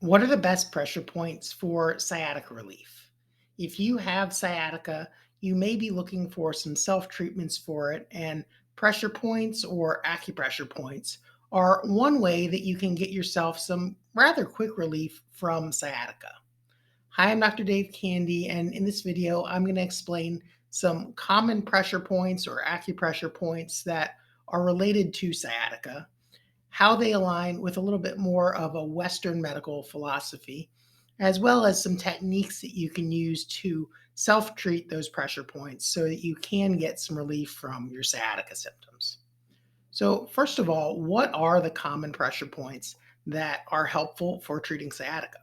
What are the best pressure points for sciatica relief? If you have sciatica, you may be looking for some self treatments for it, and pressure points or acupressure points are one way that you can get yourself some rather quick relief from sciatica. Hi, I'm Dr. Dave Candy, and in this video, I'm going to explain some common pressure points or acupressure points that are related to sciatica, how they align with a little bit more of a Western medical philosophy, as well as some techniques that you can use to self treat those pressure points so that you can get some relief from your sciatica symptoms. So, first of all, what are the common pressure points that are helpful for treating sciatica?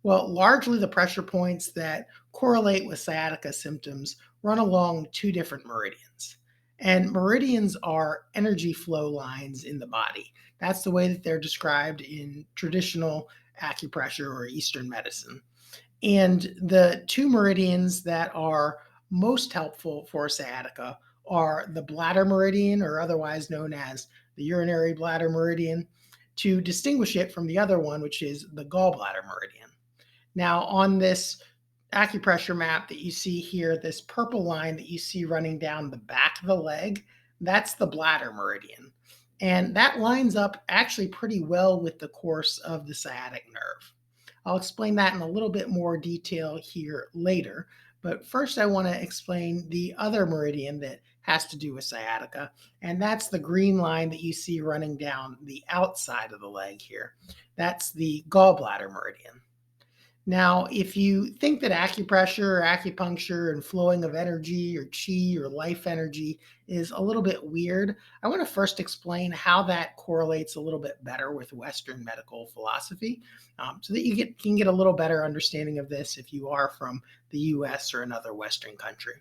Well, largely the pressure points that correlate with sciatica symptoms run along two different meridians. And meridians are energy flow lines in the body. That's the way that they're described in traditional acupressure or Eastern medicine. And the two meridians that are most helpful for sciatica are the bladder meridian, or otherwise known as the urinary bladder meridian, to distinguish it from the other one, which is the gallbladder meridian. Now, on this acupressure map that you see here, this purple line that you see running down the back of the leg, that's the bladder meridian. And that lines up actually pretty well with the course of the sciatic nerve. I'll explain that in a little bit more detail here later. But first, I want to explain the other meridian that has to do with sciatica, and that's the green line that you see running down the outside of the leg here. That's the gallbladder meridian. Now, if you think that acupressure or acupuncture and flowing of energy or chi or life energy is a little bit weird, I want to first explain how that correlates a little bit better with Western medical philosophy so that can get a little better understanding of this if you are from the US or another Western country.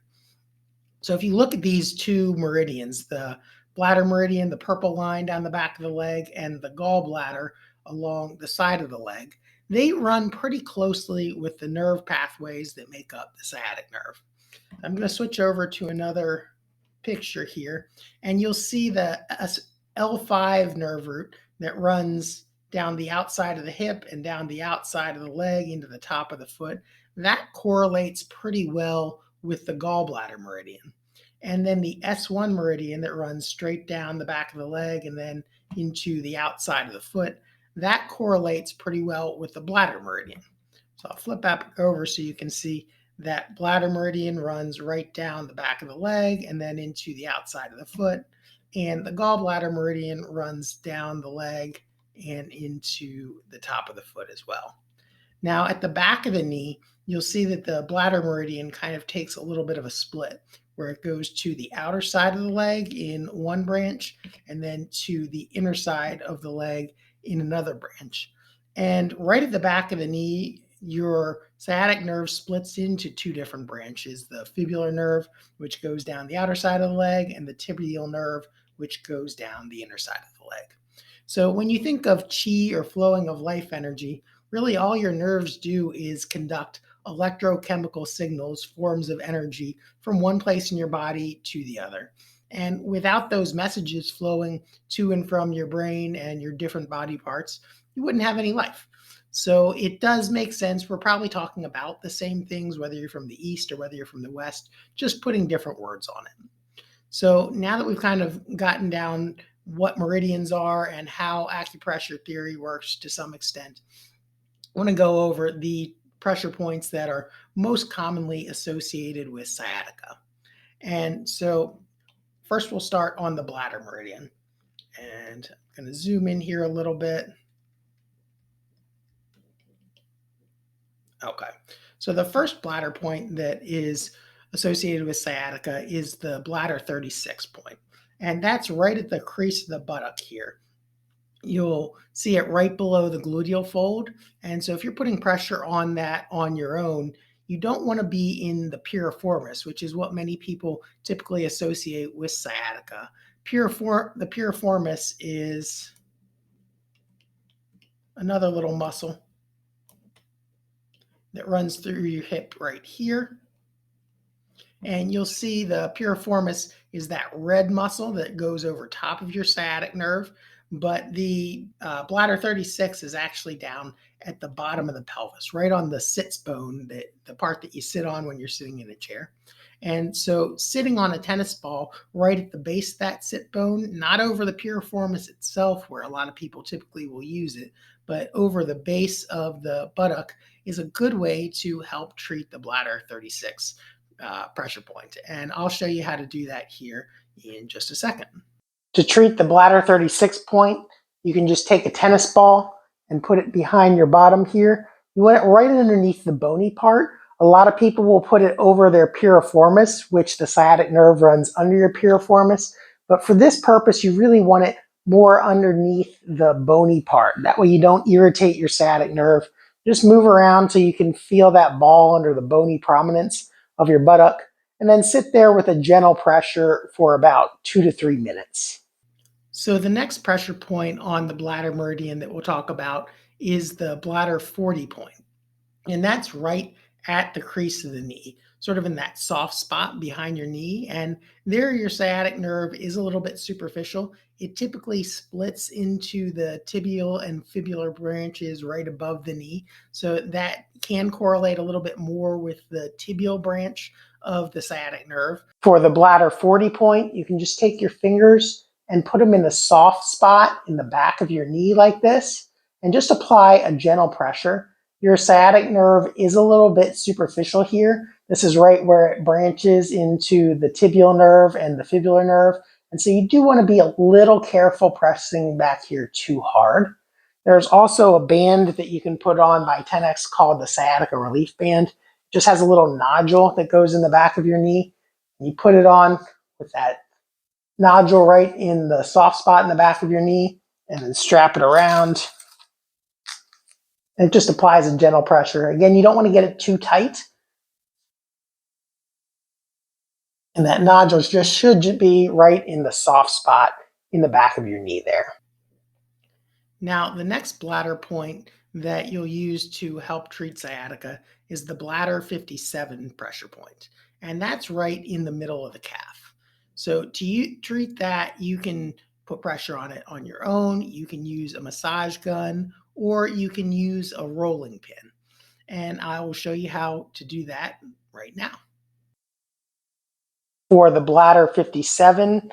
So, if you look at these two meridians, the bladder meridian, the purple line down the back of the leg, and the gallbladder along the side of the leg, they run pretty closely with the nerve pathways that make up the sciatic nerve. I'm going to switch over to another picture here, and you'll see the L5 nerve root that runs down the outside of the hip and down the outside of the leg into the top of the foot. That correlates pretty well with the gallbladder meridian. And then the S1 meridian that runs straight down the back of the leg and then into the outside of the foot, that correlates pretty well with the bladder meridian. So I'll flip back over so you can see that bladder meridian runs right down the back of the leg and then into the outside of the foot. And the gallbladder meridian runs down the leg and into the top of the foot as well. Now, at the back of the knee, you'll see that the bladder meridian kind of takes a little bit of a split where it goes to the outer side of the leg in one branch and then to the inner side of the leg in another branch. And right at the back of the knee, your sciatic nerve splits into two different branches, the fibular nerve, which goes down the outer side of the leg, and the tibial nerve, which goes down the inner side of the leg. So when you think of chi or flowing of life energy, really all your nerves do is conduct electrochemical signals, forms of energy from one place in your body to the other. And without those messages flowing to and from your brain and your different body parts, you wouldn't have any life. So it does make sense. We're probably talking about the same things, whether you're from the East or whether you're from the West, just putting different words on it. So now that we've kind of gotten down what meridians are and how acupressure theory works to some extent, I want to go over the pressure points that are most commonly associated with sciatica. And so first we'll start on the bladder meridian. And I'm going to zoom in here a little bit. Okay. So the first bladder point that is associated with sciatica is the bladder 36 point. And that's right at the crease of the buttock here. You'll see it right below the gluteal fold. And so if you're putting pressure on that on your own, you don't want to be in the piriformis, which is what many people typically associate with sciatica. The piriformis is another little muscle that runs through your hip right here. And you'll see the piriformis is that red muscle that goes over top of your sciatic nerve. but the bladder 36 is actually down at the bottom of the pelvis, right on the sits bone, the part that you sit on when you're sitting in a chair. And so sitting on a tennis ball right at the base of that sit bone, not over the piriformis itself, where a lot of people typically will use it, but over the base of the buttock is a good way to help treat the bladder 36 pressure point. And I'll show you how to do that here in just a second. To treat the bladder 36 point, you can just take a tennis ball and put it behind your bottom here. You want it right underneath the bony part. A lot of people will put it over their piriformis, which the sciatic nerve runs under your piriformis. But for this purpose, you really want it more underneath the bony part. That way you don't irritate your sciatic nerve. Just move around so you can feel that ball under the bony prominence of your buttock, and then sit there with a gentle pressure for about 2 to 3 minutes. So the next pressure point on the bladder meridian that we'll talk about is the bladder 40 point. And that's right at the crease of the knee, sort of in that soft spot behind your knee. And there your sciatic nerve is a little bit superficial. It typically splits into the tibial and fibular branches right above the knee. So that can correlate a little bit more with the tibial branch of the sciatic nerve. For the bladder 40 point, you can just take your fingers and put them in the soft spot in the back of your knee like this, and just apply a gentle pressure. Your sciatic nerve is a little bit superficial here. This is right where it branches into the tibial nerve and the fibular nerve. And so you do want to be a little careful pressing back here too hard. There's also a band that you can put on by TENEX called the Sciatica Relief Band. It just has a little nodule that goes in the back of your knee. And you put it on with that nodule right in the soft spot in the back of your knee, and then strap it around. It just applies a gentle pressure. Again, you don't want to get it too tight. And that nodule just should be right in the soft spot in the back of your knee there. Now, the next bladder point that you'll use to help treat sciatica is the bladder 57 pressure point. And that's right in the middle of the calf. So to treat that, you can put pressure on it on your own. You can use a massage gun, or you can use a rolling pin. And I will show you how to do that right now. For the bladder 57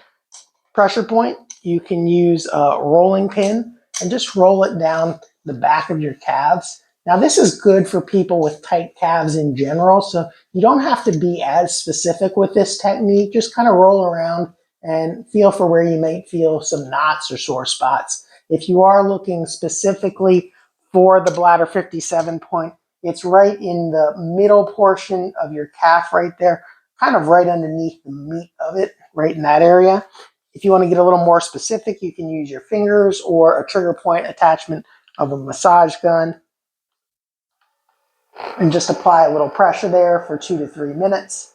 pressure point, you can use a rolling pin and just roll it down the back of your calves. Now, this is good for people with tight calves in general, so you don't have to be as specific with this technique. Just kind of roll around and feel for where you might feel some knots or sore spots. If you are looking specifically for the bladder 57 point, it's right in the middle portion of your calf right there, kind of right underneath the meat of it, right in that area. If you want to get a little more specific, you can use your fingers or a trigger point attachment of a massage gun and just apply a little pressure there for 2 to 3 minutes.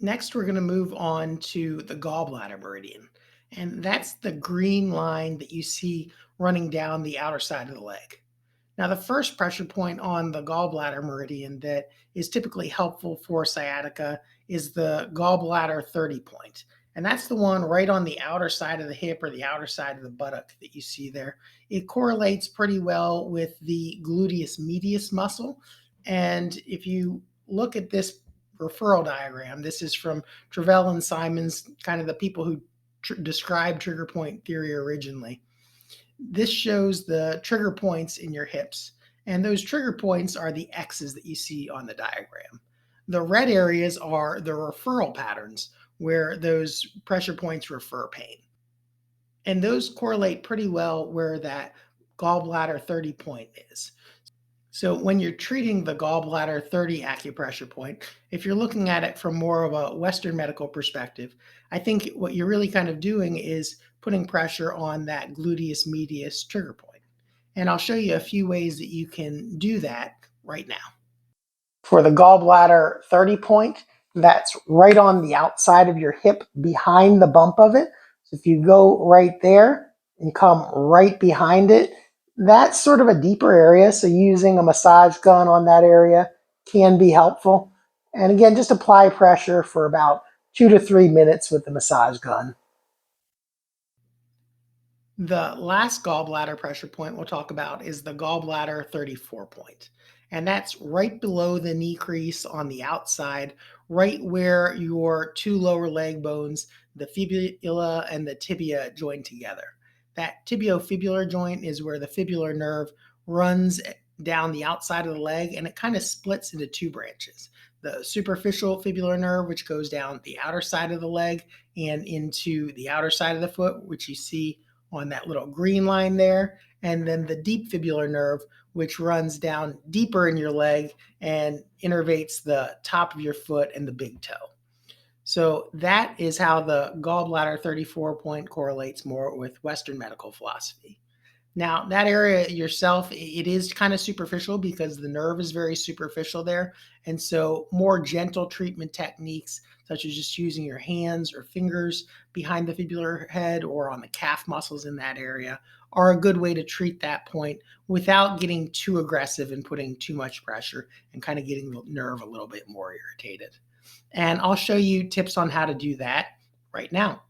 Next, we're going to move on to the gallbladder meridian. And that's the green line that you see running down the outer side of the leg. Now, the first pressure point on the gallbladder meridian that is typically helpful for sciatica is the gallbladder 30 point. And that's the one right on the outer side of the hip or the outer side of the buttock that you see there. It correlates pretty well with the gluteus medius muscle. And if you look at this referral diagram, this is from Travell and Simons, kind of the people who described trigger point theory originally. This shows the trigger points in your hips, and those trigger points are the X's that you see on the diagram. The red areas are the referral patterns where those pressure points refer pain. And those correlate pretty well where that gallbladder 30 point is. So when you're treating the gallbladder 30 acupressure point, if you're looking at it from more of a Western medical perspective, I think what you're really kind of doing is putting pressure on that gluteus medius trigger point. And I'll show you a few ways that you can do that right now. For the gallbladder 30 point, that's right on the outside of your hip behind the bump of it. So if you go right there and come right behind it, that's sort of a deeper area, so using a massage gun on that area can be helpful. And again, just apply pressure for about 2 to 3 minutes with the massage gun. The last gallbladder pressure point we'll talk about is the gallbladder 34 point. And that's right below the knee crease on the outside, right where your two lower leg bones, the fibula and the tibia, join together. That tibiofibular joint is where the fibular nerve runs down the outside of the leg, and it kind of splits into two branches. The superficial fibular nerve, which goes down the outer side of the leg and into the outer side of the foot, which you see on that little green line there, and then the deep fibular nerve, which runs down deeper in your leg and innervates the top of your foot and the big toe. So that is how the gallbladder 34 point correlates more with Western medical philosophy. Now, that area yourself, it is kind of superficial because the nerve is very superficial there. And so more gentle treatment techniques, such as just using your hands or fingers behind the fibular head or on the calf muscles in that area, are a good way to treat that point without getting too aggressive and putting too much pressure and kind of getting the nerve a little bit more irritated. And I'll show you tips on how to do that right now.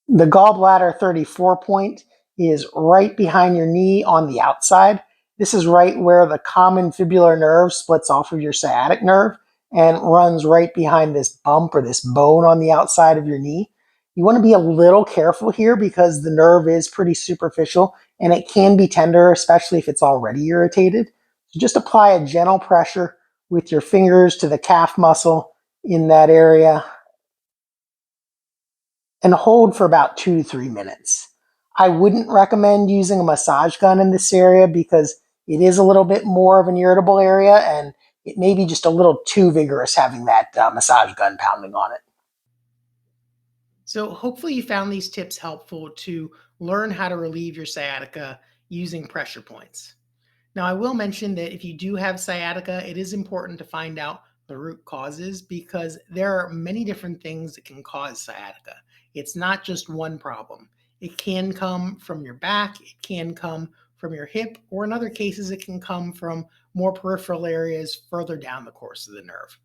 The gallbladder 34 point is right behind your knee on the outside. This is right where the common fibular nerve splits off of your sciatic nerve and runs right behind this bump or this bone on the outside of your knee. You want to be a little careful here because the nerve is pretty superficial and it can be tender, especially if it's already irritated. So just apply a gentle pressure with your fingers to the calf muscle in that area and hold for about 2 to 3 minutes. I wouldn't recommend using a massage gun in this area because it is a little bit more of an irritable area and it may be just a little too vigorous having that massage gun pounding on it. So hopefully you found these tips helpful to learn how to relieve your sciatica using pressure points. Now, I will mention that if you do have sciatica, it is important to find out the root causes because there are many different things that can cause sciatica. It's not just one problem. It can come from your back, it can come from your hip, or in other cases, it can come from more peripheral areas further down the course of the nerve.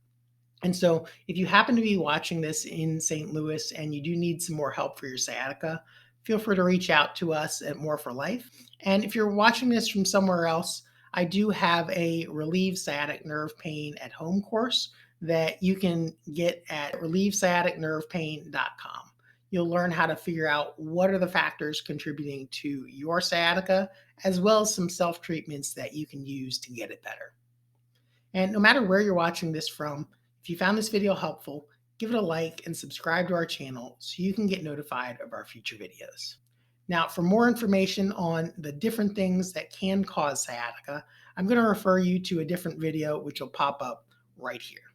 And so, if you happen to be watching this in St. Louis and you do need some more help for your sciatica, feel free to reach out to us at More for Life. And if you're watching this from somewhere else, I do have a Relieve Sciatic Nerve Pain at Home course that you can get at relievesciaticnervepain.com. You'll learn how to figure out what are the factors contributing to your sciatica, as well as some self-treatments that you can use to get it better. And no matter where you're watching this from, if you found this video helpful, give it a like and subscribe to our channel so you can get notified of our future videos. Now, for more information on the different things that can cause sciatica, I'm going to refer you to a different video which will pop up right here.